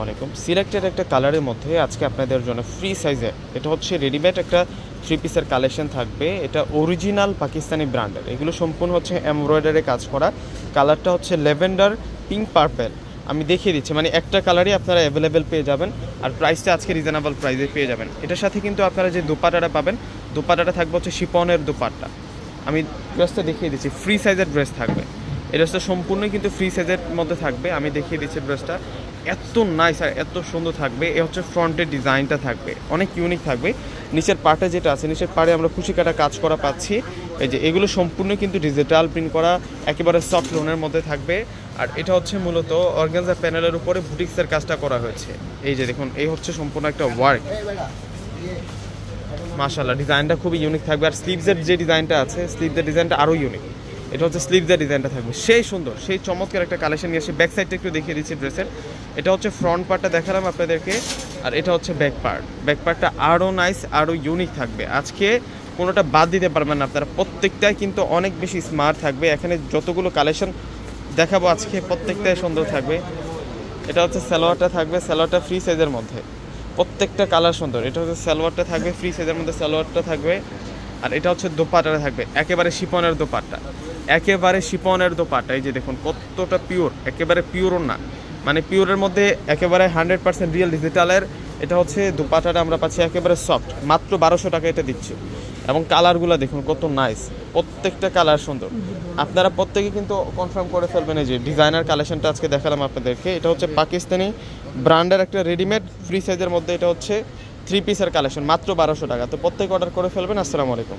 ওয়ালাইকুম। সিলেক্টেড একটা কালারের মধ্যে আজকে আপনাদের জন্য ফ্রি সাইজে এটা হচ্ছে রেডিমেড একটা 3 পিসের কালেকশন থাকবে। এটা অরিজিনাল পাকিস্তানি ব্র্যান্ডের, এগুলো সম্পূর্ণ হচ্ছে এমব্রয়ডারি কাজ করা। কালারটা হচ্ছে ল্যাভেন্ডার পিঙ্ক পার্পেল। আমি দেখিয়ে দিচ্ছি, মানে একটা কালারই আপনারা অ্যাভেলেবেল পেয়ে যাবেন, আর প্রাইসটা আজকে রিজনেবল প্রাইসে পেয়ে যাবেন। এটার সাথে কিন্তু আপনারা যে দোপাট্টাটা পাবেন, দোপাট্টাটা থাকবে হচ্ছে শিপনের দোপাট্টা। আমি ড্রেসটা দেখিয়ে দিচ্ছি, ফ্রি সাইজের ড্রেস থাকবে। এই ড্রেসটা সম্পূর্ণই কিন্তু ফ্রি সাইজের মধ্যে থাকবে। আমি দেখিয়ে দিচ্ছি ড্রেসটা, এত নাইস আর এত সুন্দর থাকবে। এ হচ্ছে ফ্রন্টের ডিজাইনটা থাকবে, অনেক ইউনিক থাকবে। নিচের পার্টে যেটা আছে, নিচের পাড়ে আমরা খুশি কাটা কাজ করা পাচ্ছি। এই যে এগুলো সম্পূর্ণ কিন্তু ডিজিটাল প্রিন্ট করা, একেবারে সফট লোনের মধ্যে থাকবে। আর এটা হচ্ছে মূলত অর্গানজা প্যানেলের উপরে বুটিক্সের কাজটা করা হয়েছে। এই যে দেখুন, এই হচ্ছে সম্পূর্ণ একটা ওয়ার্ক। মাশাআল্লাহ, ডিজাইনটা খুবই ইউনিক থাকবে। আর স্লিভসের যে ডিজাইনটা আছে, স্লিভসের ডিজাইনটা আরও ইউনিক। এটা হচ্ছে স্লিভসের ডিজাইনটা থাকবে সেই সুন্দর, সেই চমৎকার একটা কালেকশন নিয়ে আসে। ব্যাক সাইডটা একটু দেখিয়ে দিচ্ছি ড্রেসের। এটা হচ্ছে ফ্রন্ট পার্টটা দেখালাম আপনাদেরকে, আর এটা হচ্ছে ব্যাক পার্ট। ব্যাক পার্টটা আরও নাইস, আরও ইউনিক থাকবে। আজকে কোনোটা বাদ দিতে পারবেন না আপনারা, প্রত্যেকটাই কিন্তু অনেক বেশি স্মার্ট থাকবে। এখানে যতগুলো কালেকশন দেখাবো আজকে প্রত্যেকটাই সুন্দর থাকবে। এটা হচ্ছে সালোয়ারটা থাকবে, সালোয়ারটা ফ্রি সাইজের মধ্যে, প্রত্যেকটা কালার সুন্দর। এটা হচ্ছে সালোয়ারটা থাকবে ফ্রি সাইজের মধ্যে, সালোয়ারটা থাকবে। আর এটা হচ্ছে দোপাট্টাটা থাকবে একেবারে শিপনের দোপাট্টা, একেবারে শিপনের দোপাট্টা। এই যে দেখুন কতটা পিওর, একেবারে পিওরও না, মানে পিওরের মধ্যে একেবারে 100% রিয়েল ডিজিটালের। এটা হচ্ছে দোপাট্টাটা আমরা পাচ্ছি একেবারে সফট, মাত্র 1200 টাকা এটা দিচ্ছি। এবং কালারগুলো দেখুন কত নাইস, প্রত্যেকটা কালার সুন্দর। আপনারা প্রত্যেকে কিন্তু কনফার্ম করে ফেলবেন। এই যে ডিজাইনার কালেকশনটা আজকে দেখালাম আপনাদেরকে, এটা হচ্ছে পাকিস্তানি ব্র্যান্ডের একটা রেডিমেড ফ্রি সাইজের মধ্যে। এটা হচ্ছে 3 পিসের কালেকশন, মাত্র 1200 টাকা। তো প্রত্যেকে অর্ডার করে ফেলবেন। আসসালামু আলাইকুম।